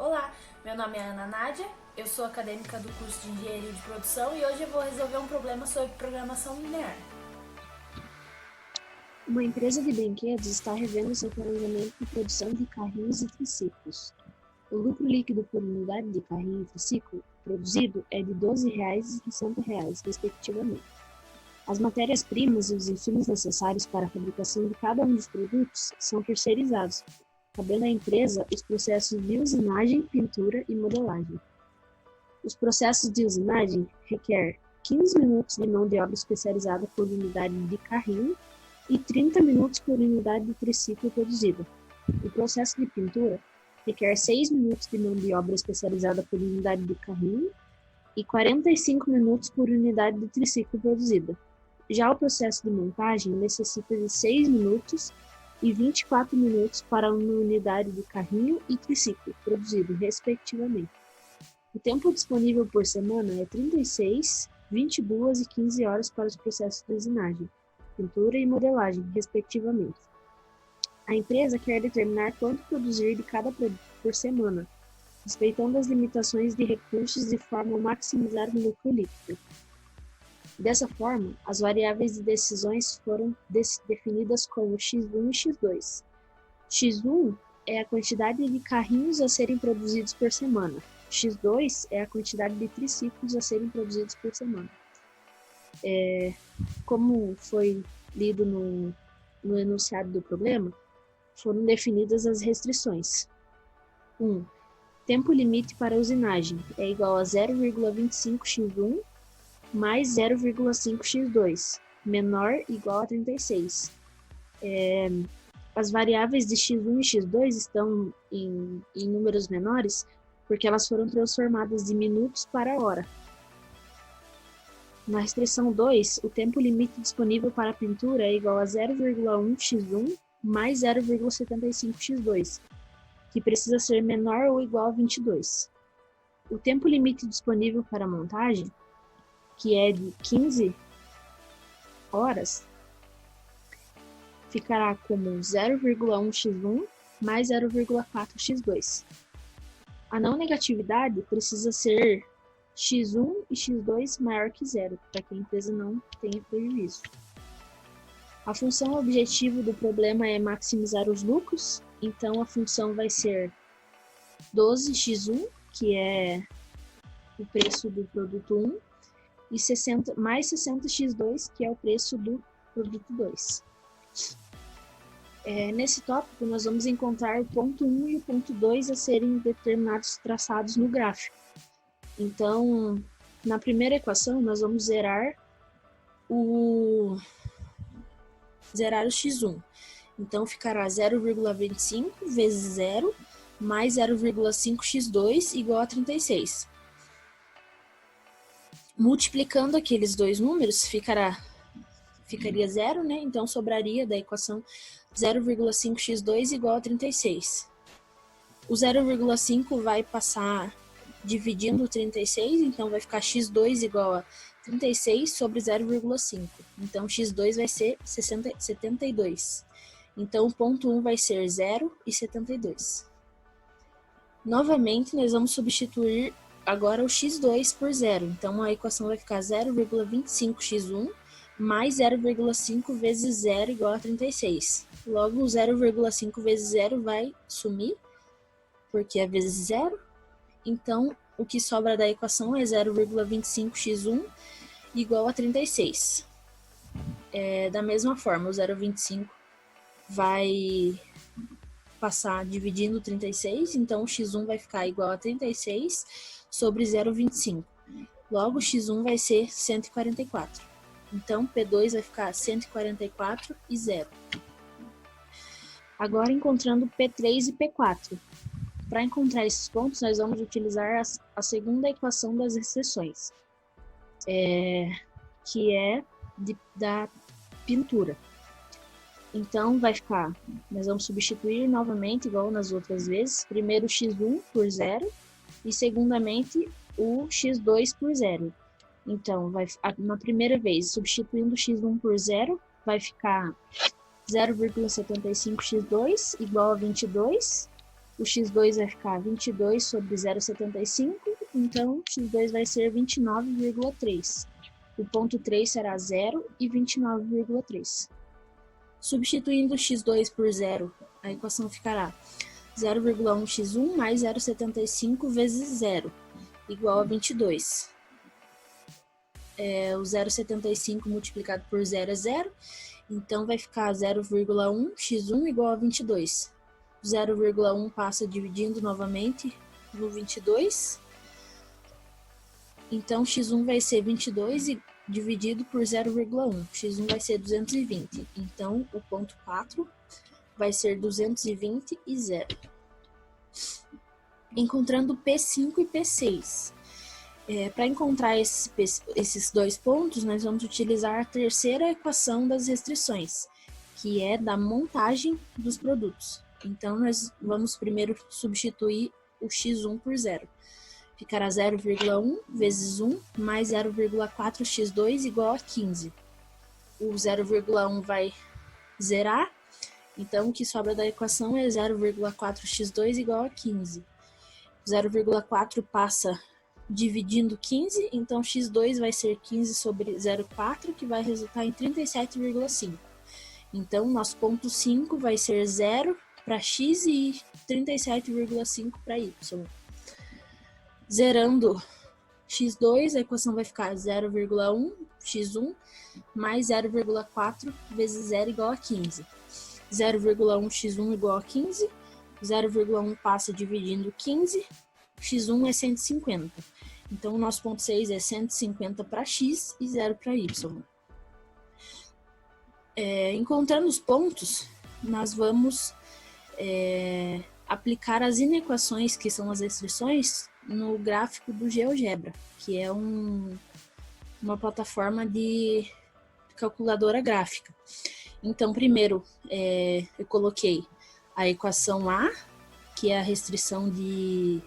Olá, meu nome é Ana Nádia, eu sou acadêmica do curso de Engenharia de Produção e hoje eu vou resolver um problema sobre programação linear. Uma empresa de brinquedos está revendo seu planejamento de produção de carrinhos e triciclos. O lucro líquido por unidade de carrinho e triciclo produzido é de R$ 12,00 e R$ 60,00, respectivamente. As matérias-primas e os insumos necessários para a fabricação de cada um dos produtos são terceirizados, cabendo à empresa os processos de usinagem, pintura e modelagem. Os processos de usinagem requerem 15 minutos de mão de obra especializada por unidade de carrinho e 30 minutos por unidade de triciclo produzida. O processo de pintura requer 6 minutos de mão de obra especializada por unidade de carrinho e 45 minutos por unidade de triciclo produzida. Já o processo de montagem necessita de 6 minutos e 24 minutos para uma unidade de carrinho e triciclo produzido, respectivamente. O tempo disponível por semana é 36, 22 e 15 horas para os processos de usinagem, pintura e modelagem, respectivamente. A empresa quer determinar quanto produzir de cada produto por semana, respeitando as limitações de recursos de forma a maximizar o lucro líquido. Dessa forma, as variáveis de decisões foram definidas como X1 e X2. X1 é a quantidade de carrinhos a serem produzidos por semana. X2 é a quantidade de triciclos a serem produzidos por semana. Como foi lido no enunciado do problema, foram definidas as restrições. 1. Tempo limite para usinagem é igual a 0,25x1 mais 0,5x2, menor ou igual a 36. As variáveis de x1 e x2 estão em números menores porque elas foram transformadas de minutos para hora. Na restrição 2, o tempo limite disponível para a pintura é igual a 0,1x1 mais 0,75x2, que precisa ser menor ou igual a 22. O tempo limite disponível para a montagem, que é de 15 horas, ficará como 0,1x1 mais 0,4x2. A não negatividade precisa ser x1 e x2 maior que zero, para que a empresa não tenha prejuízo. A função objetivo do problema é maximizar os lucros, então a função vai ser 12x1, que é o preço do produto 1, e mais 60x2, que é o preço do produto 2. Nesse tópico, nós vamos encontrar o ponto 1 e o ponto 2 a serem determinados traçados no gráfico. Então, na primeira equação, nós vamos zerar o x1. Então, ficará 0,25 vezes 0 mais 0,5x2 igual a 36. Multiplicando aqueles dois números, ficaria 0, né? Então, sobraria da equação 0,5x2 igual a 36. O 0,5 vai passar dividindo 36, então vai ficar x2 igual a 36 sobre 0,5. Então, x2 vai ser 72. Então, o ponto 1 vai ser 0 e 72. Novamente, nós vamos substituir agora o x2 por 0. Então, a equação vai ficar 0,25x1 mais 0,5 vezes 0 igual a 36. Logo, o 0,5 vezes 0 vai sumir, porque é vezes 0. Então, o que sobra da equação é 0,25x1 igual a 36. Da mesma forma, o 0,25 vai passar dividindo 36, então o x1 vai ficar igual a 36 sobre 0,25. Logo, x1 vai ser 144. Então, P2 vai ficar 144 e 0. Agora, encontrando P3 e P4. Para encontrar esses pontos, nós vamos utilizar a segunda equação das restrições, que é da pintura. Então, nós vamos substituir novamente, igual nas outras vezes, primeiro o x1 por 0 e, segundamente, o x2 por 0. Então, na primeira vez, substituindo o x1 por 0, vai ficar 0,75x2 igual a 22. O x2 vai ficar 22 sobre 0,75, então x2 vai ser 29,3. O ponto 3 será 0 e 29,3. Substituindo x2 por 0, a equação ficará 0,1x1 mais 0,75 vezes 0, igual a 22. O 0,75 multiplicado por 0 é 0, então vai ficar 0,1x1 igual a 22. 0,1 passa dividindo novamente no 22. Então, x1 vai ser 22 e dividido por 0,1. x1 vai ser 220. Então, o ponto 4 vai ser 220 e 0. Encontrando P5 e P6. Para encontrar esses dois pontos, nós vamos utilizar a terceira equação das restrições, que é da montagem dos produtos. Então, nós vamos primeiro substituir o x1 por 0. Ficará 0,1 vezes 1 mais 0,4x2 igual a 15. O 0,1 vai zerar, então o que sobra da equação é 0,4x2 igual a 15. 0,4 passa dividindo 15, então x2 vai ser 15 sobre 0,4, que vai resultar em 37,5. Então, nosso ponto 5 vai ser 0 para x e 37,5 para y. Zerando x2, a equação vai ficar 0,1 x1 mais 0,4 vezes 0 igual a 15. 0,1 x1 igual a 15, 0,1 passa dividindo 15, x1 é 150. Então, o nosso ponto 6 é 150 para x e 0 para y. Encontrando os pontos, nós vamos aplicar as inequações, que são as restrições, no gráfico do GeoGebra, que é uma plataforma de calculadora gráfica. Então, primeiro, eu coloquei a equação A, que é a restrição de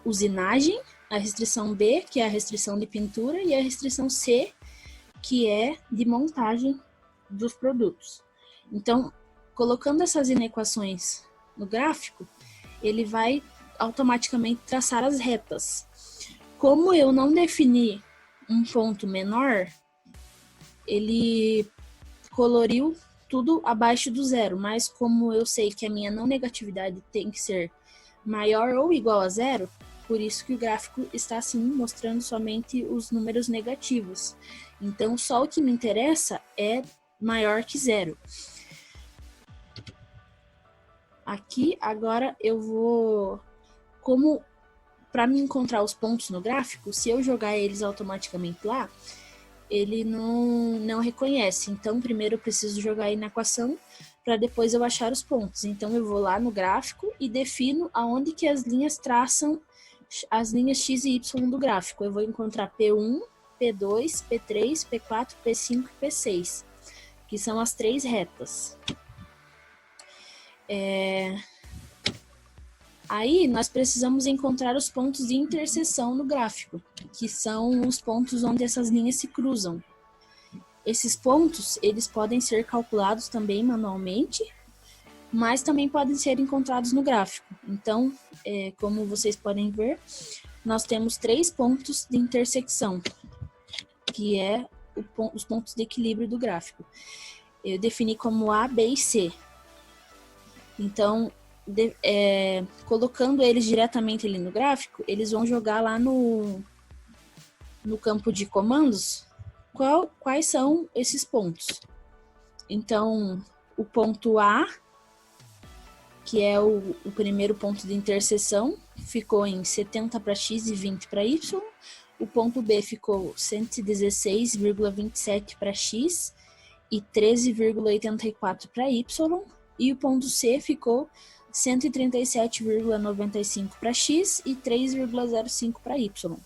usinagem, a restrição B, que é a restrição de pintura, e a restrição C, que é de montagem dos produtos. Então, colocando essas inequações no gráfico, ele vai automaticamente traçar as retas. Como eu não defini um ponto menor, ele coloriu tudo abaixo do zero, mas como eu sei que a minha não negatividade tem que ser maior ou igual a zero, por isso que o gráfico está assim mostrando somente os números negativos. Então, só o que me interessa é maior que zero. Aqui, agora, eu vou... Como para me encontrar os pontos no gráfico, se eu jogar eles automaticamente lá, ele não reconhece. Então, primeiro eu preciso jogar aí na equação para depois eu achar os pontos. Então, eu vou lá no gráfico e defino aonde que as linhas traçam as linhas x e y do gráfico. Eu vou encontrar P1, P2, P3, P4, P5 e P6, que são as três retas. Aí, nós precisamos encontrar os pontos de interseção no gráfico, que são os pontos onde essas linhas se cruzam. Esses pontos, eles podem ser calculados também manualmente, mas também podem ser encontrados no gráfico. Então, como vocês podem ver, nós temos 3 pontos de intersecção, que é os pontos de equilíbrio do gráfico. Eu defini como A, B e C. Então, colocando eles diretamente ali no gráfico, eles vão jogar lá no campo de comandos quais são esses pontos. Então, o ponto A, que é o primeiro ponto de interseção, ficou em 70 para x e 20 para y. O ponto B ficou 116,27 para x e 13,84 para y. E o ponto C ficou 137,95 para x e 3,05 para y.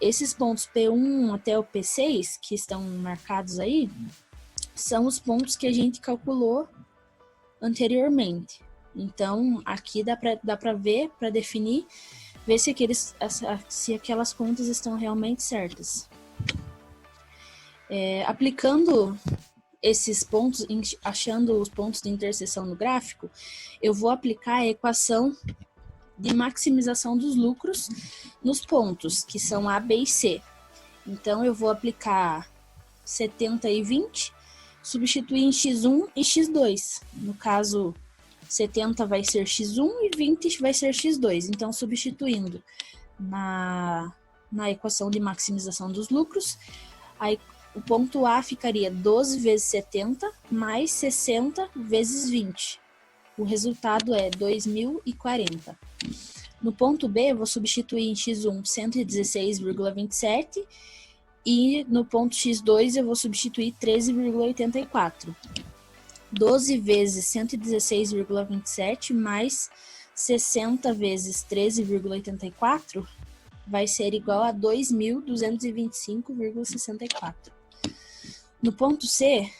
Esses pontos P1 até o P6, que estão marcados aí, são os pontos que a gente calculou anteriormente. Então, aqui dá para ver, para definir, ver se aquelas contas estão realmente certas. Aplicando esses pontos, achando os pontos de interseção no gráfico, eu vou aplicar a equação de maximização dos lucros nos pontos, que são A, B e C. Então, eu vou aplicar 70 e 20, substituir em x1 e x2. No caso, 70 vai ser x1 e 20 vai ser x2. Então, substituindo na equação de maximização dos lucros, aí o ponto A ficaria 12 vezes 70 mais 60 vezes 20. O resultado é 2040. No ponto B, eu vou substituir em x1 116,27 e no ponto x2 eu vou substituir 13,84. 12 vezes 116,27 mais 60 vezes 13,84 vai ser igual a 2.225,64. No ponto C,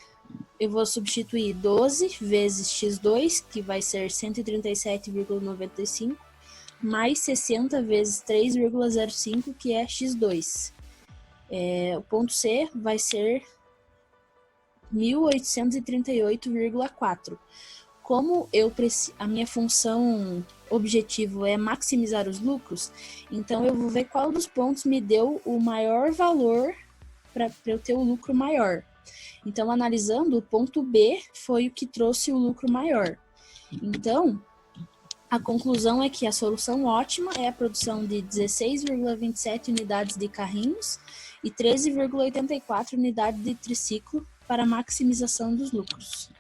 eu vou substituir 12 vezes x2, que vai ser 137,95, mais 60 vezes 3,05, que é x2. O ponto C vai ser 1.838,4. Como a minha função objetivo é maximizar os lucros, então eu vou ver qual dos pontos me deu o maior valor para eu ter o lucro maior. Então, analisando, o ponto B foi o que trouxe o lucro maior. Então, a conclusão é que a solução ótima é a produção de 16,27 unidades de carrinhos e 13,84 unidades de triciclo para maximização dos lucros.